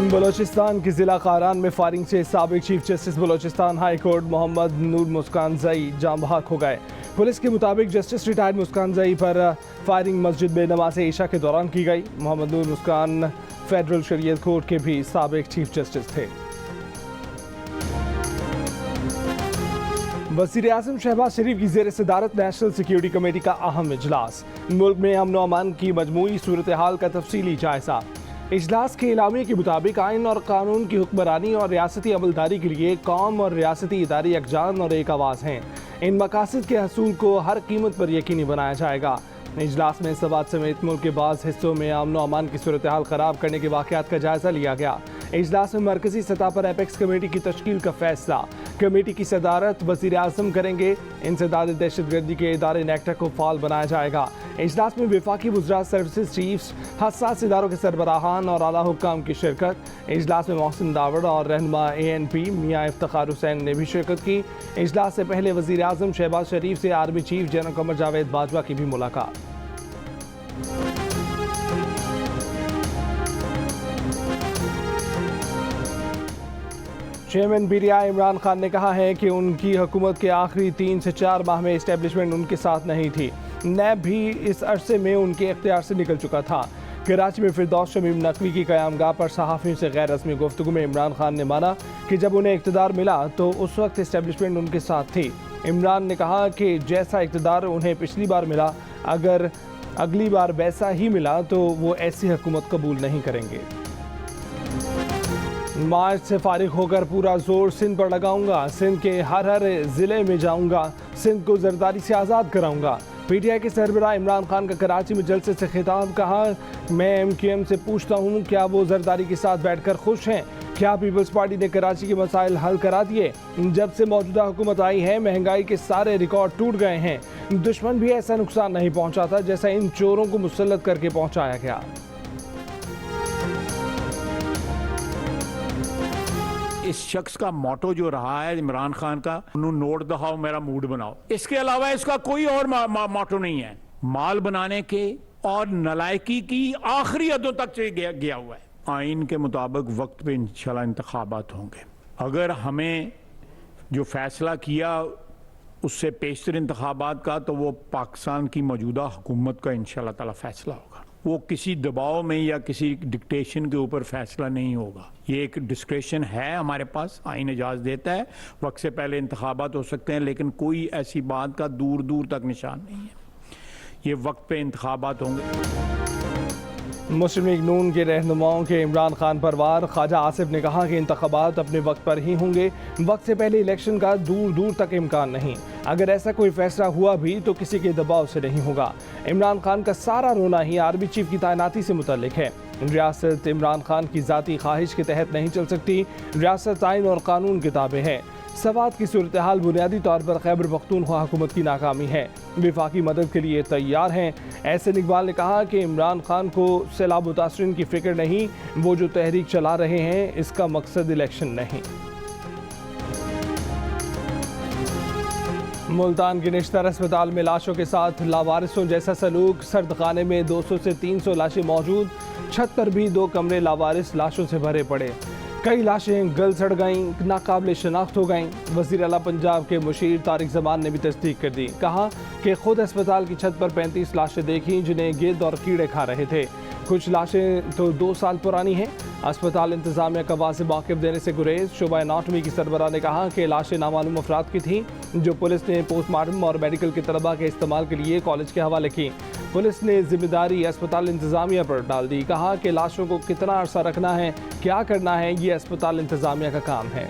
बलोचिस्तान के ज़िला कारान में फायरिंग से साबिक chief justice Balochistan high court Mohammad Noor Muskanzai जाम बहक हो गए। पुलिस के मुताबिक जस्टिस रिटायर्ड मुस्कानजई पर फायरिंग मस्जिद में नमाज ईशा के दौरान की गई। मोहम्मद नूर मुस्कान फेडरल शरीयत कोर्ट के भी साबिक चीफ जस्टिस थे। वज़ीर आज़म शहबाज शरीफ की ज़ेर सदारत नेशनल सिक्योरिटी कमेटी का अहम इजलास। मुल्क में अमन व अमान की मजमूई सूरत हाल का तफसीली जायजा। इजलास के इलामी के मुताबिक आइन और कानून की हुक्मरानी और रियासती अमलदारी के लिए कौम और रियासती इदारे यकजान और एक आवाज़ हैं। इन मकासद के हसूल को हर कीमत पर यकीनी बनाया जाएगा। इजलास में सवात समेत मुल्क के बाज़ हिस्सों में अमन व अमान की सूरत हाल ख़राब करने के वाक़यात का जायज़ा लिया गया। इजलास में मरकज़ी सतह पर एपेक्स कमेटी की तश्कील का फैसला। कमेटी की सदारत वज़ीर आज़म करेंगे। इंसदाद दहशतगर्दी के इदारे नेक्टा को फाल बनाया जाएगा। इजलास में वफाकी वज़रात सर्विसेज चीफ्स, हसास इदारों के सरबराहान और आला हुक्काम की शिरकत। इजलास में मोहसिन दावड़ और रहनुमा ANP मियाँ इफ्तिखार हुसैन ने भी शिरकत की। इजलास से पहले वज़ीर आज़म शहबाज शरीफ से army chief general Qamar Javed Bajwa की भी मुलाकात। चेयरमैन PTI इमरान खान ने कहा है कि उनकी हुकूमत के आखिरी 3 से 4 माह में इस्टेब्लिशमेंट उनके साथ नहीं थी। नैब भी इस अरसे में उनके इख्तियार से निकल चुका था। कराची में फिरदौस शमीम नकवी की क़यामगाह पर सहाफ़ियों से गैर रस्मी गुफ्तगू में इमरान खान ने माना कि जब उन्हें इक़्तिदार मिला तो उस वक्त इस्टेब्लिशमेंट उनके साथ थी। इमरान ने कहा कि जैसा इक़्तिदार उन्हें पिछली बार मिला, अगर अगली बार वैसा ही मिला तो वो ऐसी हुकूमत कबूल नहीं करेंगे। मार्च से फारिग होकर पूरा जोर सिंध पर लगाऊंगा। सिंध के हर ज़िले में जाऊंगा। सिंध को जरदारी से आज़ाद कराऊंगा। PTI के सरबराह इमरान खान का कराची में जलसे से खिताब। कहा, मैं MQM से पूछता हूँ, क्या वो जरदारी के साथ बैठकर खुश हैं? क्या पीपल्स पार्टी ने कराची के मसाइल हल करा दिए? जब से मौजूदा हुकूमत आई है महंगाई के सारे रिकॉर्ड टूट गए हैं। दुश्मन भी ऐसा नुकसान नहीं पहुँचा था जैसा इन चोरों को मुसल्लत करके पहुँचाया गया। इस शख्स का मोटो जो रहा है इमरान खान का, नोट दहाओ मेरा मूड बनाओ, इसके अलावा इसका कोई और मोटो नहीं है। माल बनाने के और नलायकी की आखिरी हदों तक से गया हुआ है। आइन के मुताबिक वक्त पे इंशाल्लाह इंतखाबात होंगे। अगर हमें जो फैसला किया उससे पेशतर इंतखाबात का, तो वो पाकिस्तान की मौजूदा हुकूमत का इंशाल्लाह ताला फैसला होगा। वो किसी दबाव में या किसी डिक्टेशन के ऊपर फैसला नहीं होगा। ये एक डिस्क्रेशन है हमारे पास, आइन इजाज़त देता है। वक्त से पहले इंतखाबात हो सकते हैं, लेकिन कोई ऐसी बात का दूर दूर तक निशान नहीं है। ये वक्त पे इंतखाबात होंगे। मुस्लिम लीग नून के रहनुमाओं के इमरान खान पर वार। ख्वाजा आसिफ ने कहा कि इंतखाबात अपने वक्त पर ही होंगे। वक्त से पहले इलेक्शन का दूर दूर तक इम्कान नहीं। अगर ऐसा कोई फैसला हुआ भी तो किसी के दबाव से नहीं होगा। इमरान खान का सारा रोना ही आर्मी चीफ की तैनाती से मुतल्लिक है। रियासत इमरान खान की ज़ाती ख्वाहिश के तहत नहीं चल सकती। रियासत आइन और कानून के ताबे है। सवात की सूरत हाल बुनियादी तौर पर खैबर पख्तूनख्वा हुकूमत की नाकामी है। विफाकी मदद के लिए तैयार हैं। एहसन इकबाल ने कहा कि इमरान खान को सैलाब मुतासरीन की फिक्र नहीं, वो जो तहरीक चला रहे हैं इसका मकसद इलेक्शन नहीं। मुल्तान के निश्तर अस्पताल में लाशों के साथ लावारिसों जैसा सलूक। सर्द खाने में 200 से 300 लाशें मौजूद। छत पर भी 2 कमरे लावारिस लाशों से भरे पड़े। कई लाशें गल सड़ गईं, नाकाबिल शनाख्त हो गईं। वज़ीर आला पंजाब के मुशीर तारिक ज़मान ने भी तस्दीक कर दी। कहा कि खुद अस्पताल की छत पर 35 लाशें देखीं जिन्हें गिद्ध और कीड़े खा रहे थे। कुछ लाशें तो 2 साल पुरानी हैं। अस्पताल इंतज़ामिया का वाज़ेह मौक़िफ़ देने से गुरेज। शोबा एनाटमी की सरबराह ने कहा कि लाशें नामालूम अफराद की थीं, जो पुलिस ने पोस्टमार्टम और मेडिकल के तलबा के इस्तेमाल के लिए कॉलेज के हवाले की। पुलिस ने जिम्मेदारी अस्पताल इंतज़ामिया पर डाल दी। कहा कि लाशों को कितना अरसा रखना है, क्या करना है, ये अस्पताल इंतज़ामिया का काम है।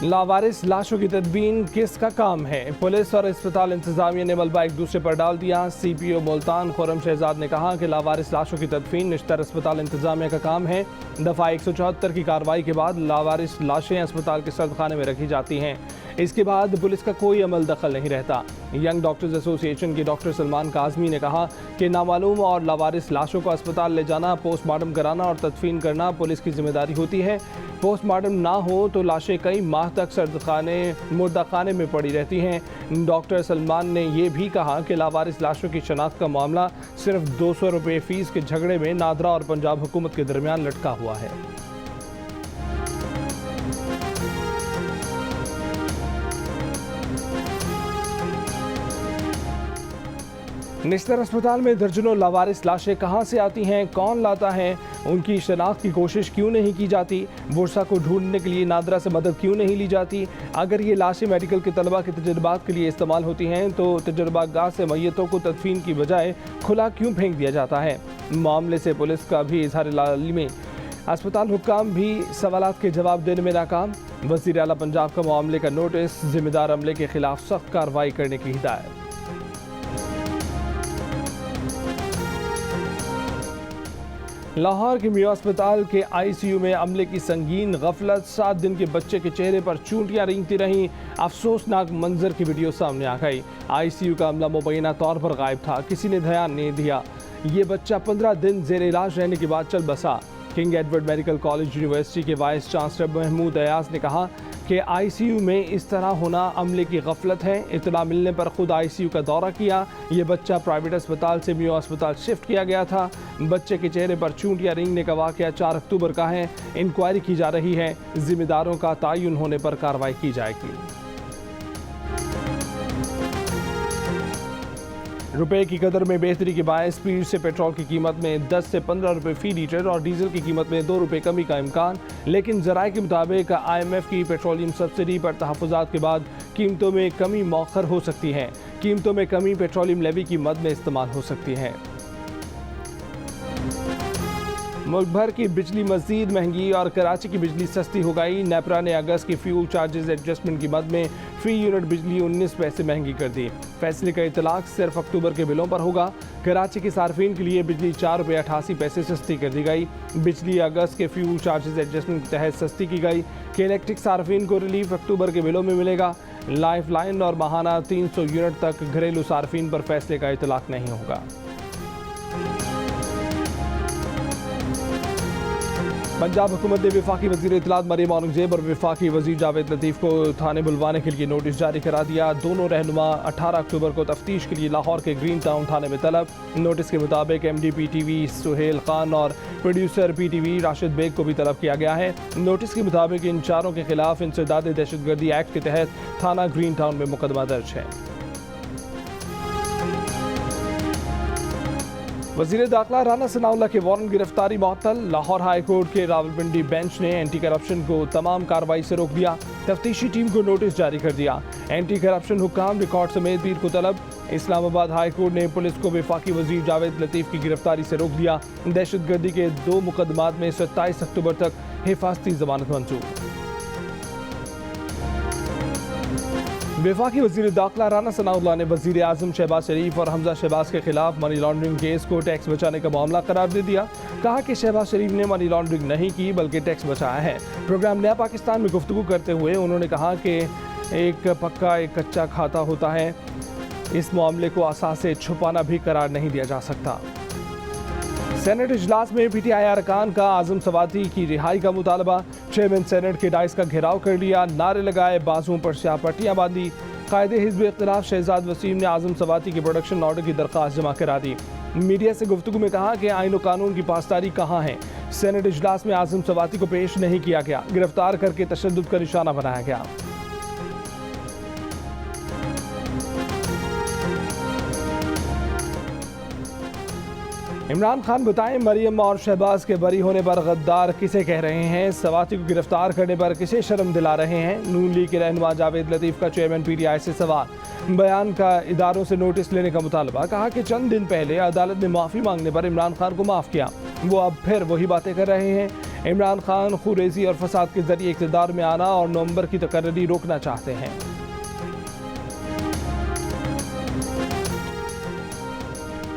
लावारिस लाशों की तदबीन किसका काम है? पुलिस और अस्पताल इंतज़ामिया ने मलबा एक दूसरे पर डाल दिया। CPO मुल्तान खुर्रम शहजाद ने कहा कि लावारिस लाशों की तदफीन निश्तर अस्पताल इंतज़ामिया का काम है। दफ़ा 174 की कार्रवाई के बाद लावारिस लाशें अस्पताल के सर्द खाने में रखी जाती हैं। इसके बाद पुलिस का कोई अमल दखल नहीं रहता। यंग डॉक्टर्स एसोसिएशन के डॉक्टर सलमान काजमी ने कहा कि नामालूम और लावारिस लाशों को अस्पताल ले जाना, पोस्टमार्टम कराना और तदफीन करना पुलिस की जिम्मेदारी होती है। पोस्टमार्टम ना हो तो लाशें कई माह तक मुर्दाखाने में पड़ी रहती हैं। डॉक्टर सलमान ने ये भी कहा कि लावारिस लाशों की शनाख्त का मामला सिर्फ 200 रुपये फीस के झगड़े में नादरा और पंजाब हुकूमत के दरमियान लटका हुआ है। निस्तर अस्पताल में दर्जनों लावारिस लाशें कहां से आती हैं, कौन लाता है, उनकी शनाख्त की कोशिश क्यों नहीं की जाती, वर्षा को ढूंढने के लिए नादरा से मदद क्यों नहीं ली जाती। अगर ये लाशें मेडिकल के तलबा के तजर्बात के लिए इस्तेमाल होती हैं तो तजर्बागाह से मैयतों को तदफीन की बजाय खुला क्यों फेंक दिया जाता है। मामले से पुलिस का भी इजहार लालिमी, अस्पताल हुक्काम भी सवालात के जवाब देने में नाकाम। वज़ीर आला पंजाब का मामले का नोटिस, जिम्मेदार अमले के खिलाफ सख्त कार्रवाई करने की हिदायत। लाहौर के मियो अस्पताल के आईसीयू में अमले की संगीन गफलत, 7 दिन के बच्चे के चेहरे पर चूंटियां रेंगती रहीं। अफसोसनाक मंजर की वीडियो सामने आ गई। आईसीयू का अमला मुबैना तौर पर गायब था, किसी ने ध्यान नहीं दिया। ये बच्चा 15 दिन जेर इलाज रहने के बाद चल बसा। King Edward medical college university के वाइस चांसलर महमूद अयाज ने कहा कि आईसीयू में इस तरह होना अमले की गफलत है। इत्तला मिलने पर खुद आईसीयू का दौरा किया। ये बच्चा प्राइवेट अस्पताल से मियो अस्पताल शिफ्ट किया गया था। बच्चे के चेहरे पर चूंटियां रेंगने का वाकया 4 अक्टूबर का है। इंक्वायरी की जा रही है, जिम्मेदारों का तयन होने पर कार्रवाई की जाएगी। रुपए की कदर में बेहतरी के बायस स्पीड से पेट्रोल की कीमत में 10 से 15 रुपए फी लीटर और डीजल की कीमत में 2 रुपए कमी का इम्कान। लेकिन जराये के मुताबिक IMF की पेट्रोलियम सब्सिडी पर तहफ़्फ़ुज़ात के बाद कीमतों में कमी मौखर हो सकती है। कीमतों में कमी पेट्रोलियम लेवी की मद में इस्तेमाल हो सकती है। मुल्क भर की बिजली मज़ीद महंगी और कराची की बिजली सस्ती हो गई। नेपरा ने अगस्त की फ्यूल चार्जेस एडजस्टमेंट की मद में फी यूनिट बिजली 19 पैसे महंगी कर दी। फैसले का इतलाक सिर्फ अक्टूबर के बिलों पर होगा। कराची के सार्फिन के लिए बिजली 4 रुपये 88 पैसे सस्ती कर दी गई। बिजली अगस्त के फ्यूल चार्जेस एडजस्टमेंट के तहत सस्ती की गई कि इलेक्ट्रिक सार्फिन को रिलीफ अक्टूबर के बिलों में मिलेगा। लाइफ लाइन और माहाना 300 यूनिट तक घरेलू सार्फिन पर फैसले का इतलाक नहीं होगा। पंजाब हुकूमत ने वफाकी वज़ीर इत्तलात मरियम औरंगजेब और वफाकी वज़ीर जावेद लतीफ़ को थाने बुलवाने के लिए नोटिस जारी करा दिया। दोनों रहनुमा 18 अक्टूबर को तफ्तीश के लिए लाहौर के ग्रीन टाउन थाने में तलब। नोटिस के मुताबिक MD PTV सुहेल खान और प्रोड्यूसर PTV राशिद बेग को भी तलब किया गया है। नोटिस के मुताबिक इन चारों के खिलाफ इंसदाद दहशतगर्दी एक्ट के तहत थाना ग्रीन टाउन में मुकदमा दर्ज है। वज़ीर दाखिला राना सनाउल्लाह के वारंट गिरफ्तारी मुअत्तल। लाहौर हाई कोर्ट के रावलपिंडी बेंच ने एंटी करप्शन को तमाम कार्रवाई से रोक दिया। तफ्तीशी टीम को नोटिस जारी कर दिया। एंटी करप्शन हुक्काम रिकॉर्ड समेत पीर को तलब। इस्लामाबाद हाई कोर्ट ने पुलिस को वफाकी वज़ीर जावेद लतीफ़ की गिरफ्तारी से रोक दिया। दहशतगर्दी के 2 मुकदमात में 27 अक्टूबर तक हिफाजती जमानत मंजूर। वफाकी वज़ीर दाखिला राना सनाउल्लाह ने वज़ीर आज़म शहबाज शरीफ और हमजा शहबाज के खिलाफ मनी लॉन्ड्रिंग केस को टैक्स बचाने का मामला करार दे दिया। कहा कि शहबाज शरीफ ने मनी लॉन्ड्रिंग नहीं की बल्कि टैक्स बचाया है। प्रोग्राम नया पाकिस्तान में गुफ्तगू करते हुए उन्होंने कहा कि एक पक्का एक कच्चा खाता होता है। इस मामले को असास से छुपाना भी करार नहीं दिया जा सकता। सेनेट इजलास में PTI अरकान का आज़म सवाती की रिहाई का मुतालबा। चेयरमैन सेनेट के डाइस का घेराव कर लिया, नारे लगाए, बाजुओं पर स्याह पट्टियां बांधी। कायदे हिज़्ब इख्तिलाफ शहजाद वसीम ने आज़म सवाती के प्रोडक्शन ऑर्डर की दरख्वास्त जमा करा दी। मीडिया से गुफ्तगू में कहा कि आईन व कानून की पासदारी कहाँ है। सेनेट इजलास में आज़म सवाती को पेश नहीं किया गया, गिरफ्तार करके तशद्दुद का निशाना बनाया गया। इमरान खान बताएं मरियम और शहबाज के बरी होने पर गद्दार किसे कह रहे हैं, सवाती को गिरफ्तार करने पर किसे शर्म दिला रहे हैं। नून लीग के रहनुमा जावेद लतीफ़ का चेयरमैन PTI से सवाल। बयान का इदारों से नोटिस लेने का मुतालबा। कहा कि चंद दिन पहले अदालत ने माफ़ी मांगने पर इमरान खान को माफ़ किया, वो अब फिर वही बातें कर रहे हैं। इमरान खान खुरेजी और फसाद के जरिए इक़्तिदार में आना और नवंबर की तकर्री रोकना चाहते हैं।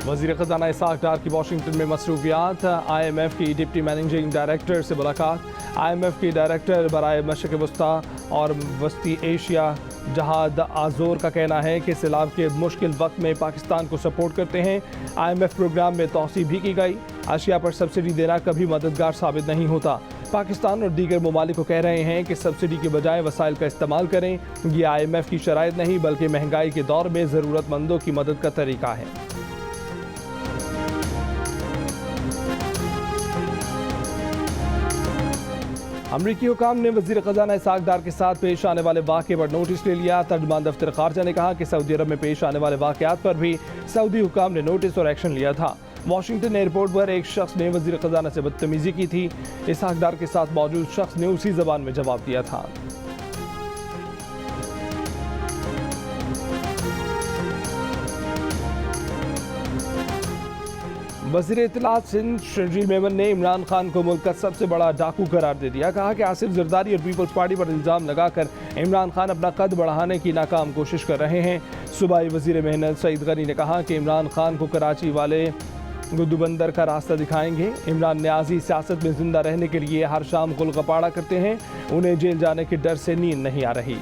वज़ीर ख़ज़ाना इसाक डार की वाशिंगटन में मसरूफियात। IMF की डिप्टी मैनेजिंग डायरेक्टर से मुलाकात। IMF के डायरेक्टर बराए मशरिक़ वस्ता और वस्ती एशिया जहाद आज़ोर का कहना है कि सैलाब के मुश्किल वक्त में पाकिस्तान को सपोर्ट करते हैं। IMF प्रोग्राम में तोसी भी की गई। अशिया पर सब्सिडी देना कभी मददगार साबित नहीं होता। पाकिस्तान और दीगर ममालिक को कह रहे हैं कि सब्सिडी के बजाय वसाइल का इस्तेमाल करें। ये IMF की शराइत नहीं बल्कि महंगाई के दौर में ज़रूरतमंदों की मदद का तरीका है। अमरीकी हुकाम ने वज़ीर ख़ज़ाना इसाक डार के साथ पेश आने वाले वाक़े पर नोटिस ले लिया। तर्जुमान दफ्तर ख़ारजा ने कहा कि सऊदी अरब में पेश आने वाले वाक़यात पर भी सऊदी हुकाम ने नोटिस और एक्शन लिया था। वाशिंगटन एयरपोर्ट पर एक शख्स ने वज़ीर ख़ज़ाना से बदतमीज़ी की थी। इसाक डार के साथ मौजूद शख्स ने उसी ज़बान में जवाब दिया था। वज़ीर इत्तलात सिंध शर्जील मेमन ने इमरान खान को मुल्क का सबसे बड़ा डाकू करार दे दिया। कहा कि आसिफ जरदारी और पीपल्स पार्टी पर इल्ज़ाम लगाकर इमरान खान अपना कद बढ़ाने की नाकाम कोशिश कर रहे हैं। सूबाई वज़ीर मेहनत सईद गनी ने कहा कि इमरान खान को कराची वाले गुद्दू बंदर का रास्ता दिखाएंगे। इमरान न्याजी सियासत में जिंदा रहने के लिए हर शाम गुलगपाड़ा करते हैं। उन्हें जेल जाने के डर से नींद नहीं आ रही।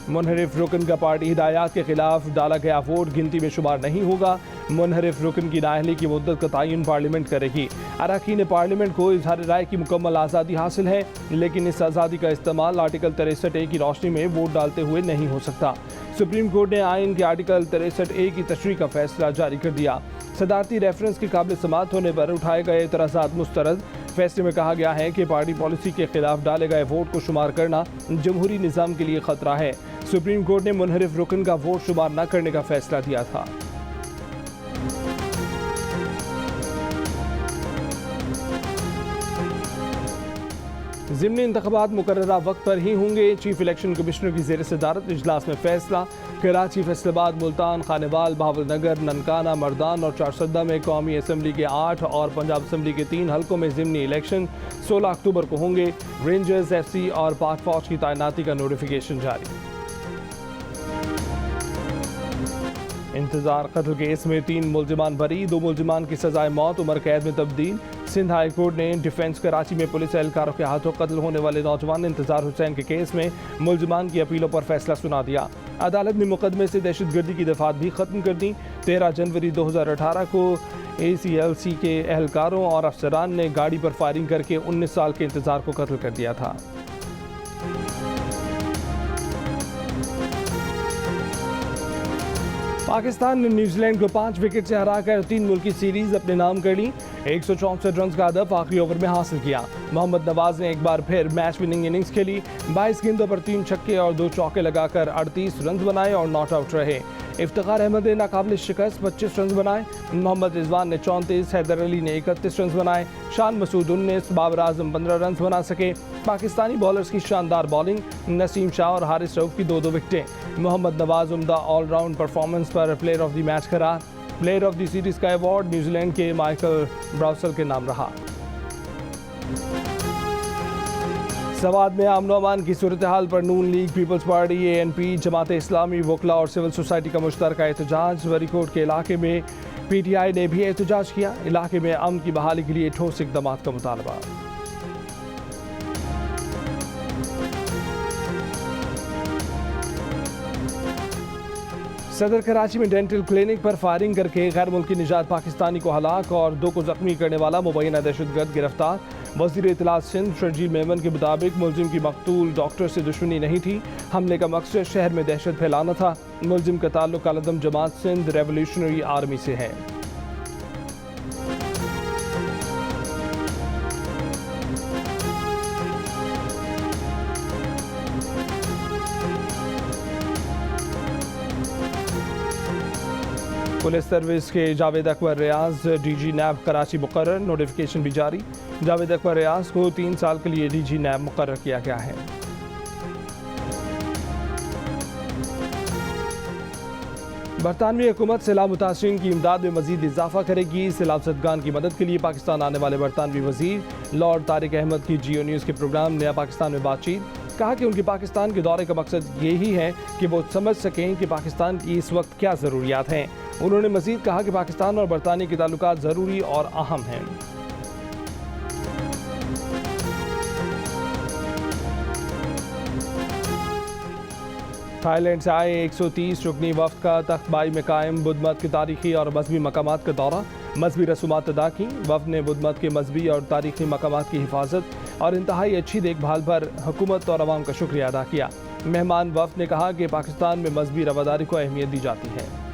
मुनहरिफ रुकन का पार्टी हिदायत के खिलाफ डाला गया वोट गिनती में शुमार नहीं होगा। मुनहरिफ रुकन की नाअहली की मुद्दत का तयन पार्लियामेंट करेगी। अरकान पार्लियामेंट को इजहार राय की मुकम्मल आज़ादी हासिल है, लेकिन इस आज़ादी का इस्तेमाल आर्टिकल 63A की रोशनी में वोट डालते हुए नहीं हो सकता। सुप्रीम कोर्ट ने आइन के आर्टिकल 63A की तशरीह का फैसला जारी कर दिया। सदारती रेफरेंस के काबिल समाअत होने पर उठाए गए एतराज़ात मुस्तरद। फैसले में कहा गया है कि पार्टी पॉलिसी के खिलाफ डाले गए वोट को शुमार करना जमहूरी निज़ाम के लिए खतरा है। सुप्रीम कोर्ट ने मुनहरिफ रुकन का वोट शुमार न करने का फैसला दिया था। ज़िमनी इंतख़ाबात मुकर्ररा वक्त पर ही होंगे। चीफ इलेक्शन कमिश्नर की ज़ेर सदारत इजलास में फैसला। कराची, फैसलाबाद, मुल्तान, खानेवाल, बहावलनगर, ननकाना, मर्दान और चारसद्दा में कौमी असम्बली के 8 और पंजाब असम्बली के 3 हल्कों में ज़िमनी इलेक्शन 16 अक्टूबर को होंगे। रेंजर्स, FC और पाक फौज की तैनाती का नोटिफिकेशन जारी। इंतजार कत्ल केस में 3 मुलजिमान बरी, 2 मुलजिमान की सजाए मौत उम्र कैद में तब्दील। सिंध हाई कोर्ट ने डिफेंस कराची में पुलिस एहलकारों के हाथों कत्ल होने वाले नौजवान इंतजार हुसैन के केस में मुलजिमान की अपीलों पर फैसला सुना दिया। अदालत ने मुकदमे से दहशतगर्दी की दफात भी खत्म कर दी। 13 जनवरी 2018 को ACLC के एहलकारों और अफसरान ने गाड़ी पर फायरिंग करके 19 साल के इंतजार को कत्ल कर दिया था। पाकिस्तान ने न्यूजीलैंड को 5 विकेट से हराकर 3 मुल्की सीरीज अपने नाम कर ली। 164 रन का हदफ आखिरी ओवर में हासिल किया। मोहम्मद नवाज ने एक बार फिर मैच विनिंग इनिंग्स खेली। 22 गेंदों पर 3 छक्के और 2 चौके लगाकर 38 रन बनाए और नॉट आउट रहे। इफ्तिखार अहमद ने नाकाबिल शिकस्त 25 रन बनाए। मोहम्मद रिजवान ने 34, हैदर अली ने 31 रन बनाए। शान मसूद 19, बाबर आजम 15 रन बना सके। पाकिस्तानी बॉलर्स की शानदार बॉलिंग, नसीम शाह और हारिस रऊफ की 2-2 विकेटें। मोहम्मद नवाज उम्दा ऑलराउंड परफॉर्मेंस पर प्लेयर ऑफ द मैच करार। प्लेयर ऑफ द सीरीज का अवार्ड न्यूजीलैंड के माइकल ब्राउसल के नाम रहा। सवाद में अमन अमान की सूरत हाल पर नून league, peoples party, ANP, Jamaat Islami, वकला और सिविल सोसाइटी का मुश्तरका एहतजाज। वरीकोट के इलाके में PTI ने भी एहतजाज किया। इलाके में अमन की बहाली के लिए ठोस इक़दामात का मुतालबा। सदर कराची में डेंटल क्लिनिक पर फायरिंग करके गैर मुल्की निजात पाकिस्तानी को हलाक और 2 को जख्मी करने वाला मुबैना दहशतगर्द गिरफ्तार। वज़ीर इत्तलात सिंध शर्जील मेमन के मुताबिक मुलजिम की मकतूल डॉक्टर से दुश्मनी नहीं थी। हमले का मकसद शहर में दहशत फैलाना था। मुलजिम का ताल्लुक अलदम जमात सिंध रेवोल्यूशनरी आर्मी से है। पुलिस सर्विस के जावेद अकबर रियाज DG नैब कराची मुकर्रर। नोटिफिकेशन भी जारी। जावेद अकबर रियाज को 3 साल के लिए DG नैब मुकर्रर किया गया है। बरतानवी हुकूमत सैलाब मुतासरीन की इमदाद में मजीद इजाफा करेगी। सैलाब ज़दगान की मदद के लिए पाकिस्तान आने वाले बरतानवी वजीर लॉर्ड तारिक अहमद की GEO न्यूज़ के प्रोग्राम नया पाकिस्तान में बातचीत। कहा कि उनके पाकिस्तान के दौरे का मकसद यही है कि वो समझ सकें कि पाकिस्तान की इस वक्त क्या ज़रूरियात हैं। उन्होंने मज़ीद कहा कि पाकिस्तान और बरतानिया के ताल्लुकात ज़रूरी और अहम हैं। थाईलैंड से आए 130 रुकनी वफ्द का तख्तबाई में कायम बुद्ध मत के तारीखी और मजहबी मकामात का दौरा, मजहबी रसूमात अदा की। वफ्द ने बुद्ध मत के मजहबी और तारीखी मकामात की हिफाजत और इंतहाई अच्छी देखभाल पर हुकूमत और अवाम का शुक्रिया अदा किया। मेहमान वफ्द ने कहा कि पाकिस्तान में मजहबी रवादारी को अहमियत दी जाती है।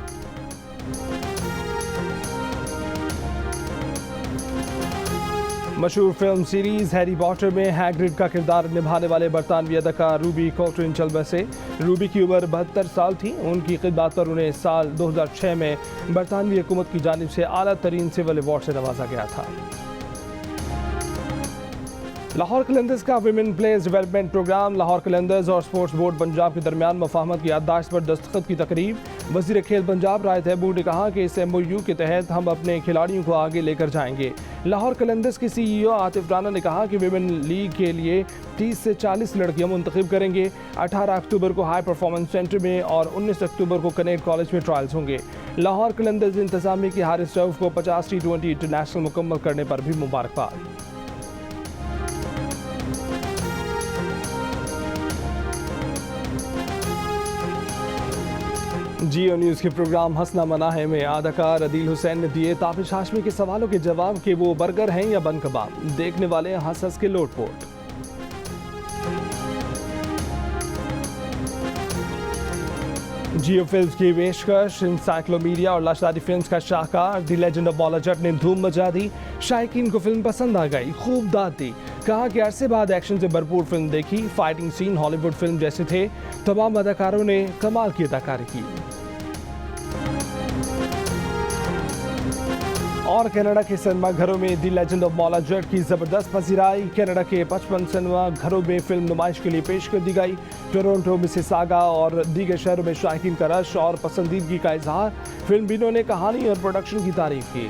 मशहूर फिल्म सीरीज हैरी पॉटर में हैग्रिड का किरदार निभाने वाले बरतानवी अदाकार रूबी कॉटरिन चल बसे। रूबी की उम्र 72 साल थी। उनकी खिदमत पर उन्हें साल 2006 में बरतानवी हुकूमत की जानिब से आला तरीन सिविल अवार्ड से नवाजा गया था। लाहौर कलंदर्स का women players development programme, Lahore Qalandars और स्पोर्ट्स बोर्ड पंजाब के दरमियान मफाहमत की याददाश्त पर दस्तखत की तकरीब। वज़ीर खेल पंजाब राय तहबूर ने कहा कि इस MOU के तहत हम अपने खिलाड़ियों को आगे लेकर जाएंगे। लाहौर कलंदर्स के CEO आतिफ राना ने कहा कि विमेन लीग के लिए 30 से 40 लड़कियां मुंतखब करेंगे। 18 अक्टूबर को हाई परफॉर्मेंस सेंटर में और 19 अक्टूबर को कनेक्ट कॉलेज में ट्रायल्स होंगे। लाहौर कलंदर्स इंतजामिया की हारिस रऊफ को 50 T20 इंटरनेशनल मुकम्मल करने पर भी मुबारकबाद। जियो न्यूज़ के प्रोग्राम हंसना मना है में अदाकार अदील हुसैन ने दिए ताबिश हाशमी के सवालों के जवाब कि वो बर्गर हैं या बन कबाब। देखने वाले हंस हंस के लोटपोट। जियो फिल्म्स की पेशकश इंसाइक्लोमीडिया और लाशारी फिल्म्स का शाहकार the legend of Maula Jatt ने धूम मचा दी। शायकीन को फिल्म पसंद आ गई, खूब दाद दी। कहा कि अरसे बाद एक्शन से भरपूर फिल्म देखी। फाइटिंग सीन हॉलीवुड फिल्म जैसे थे। तमाम अदाकारों ने कमाल की अदाकारी की। और कनाडा के सिनेमा घरों में the legend of Maula Jatt की जबरदस्त पजीराई। कनाडा के 55 सिनेमा घरों में फिल्म नुमाइश के लिए पेश कर दी गई। टोरंटो, मिसिसागा और दीगर शहरों में शायकीन का रश और पसंदीदगी का इजहार। फिल्म बिनों ने कहानी और प्रोडक्शन की तारीफ की।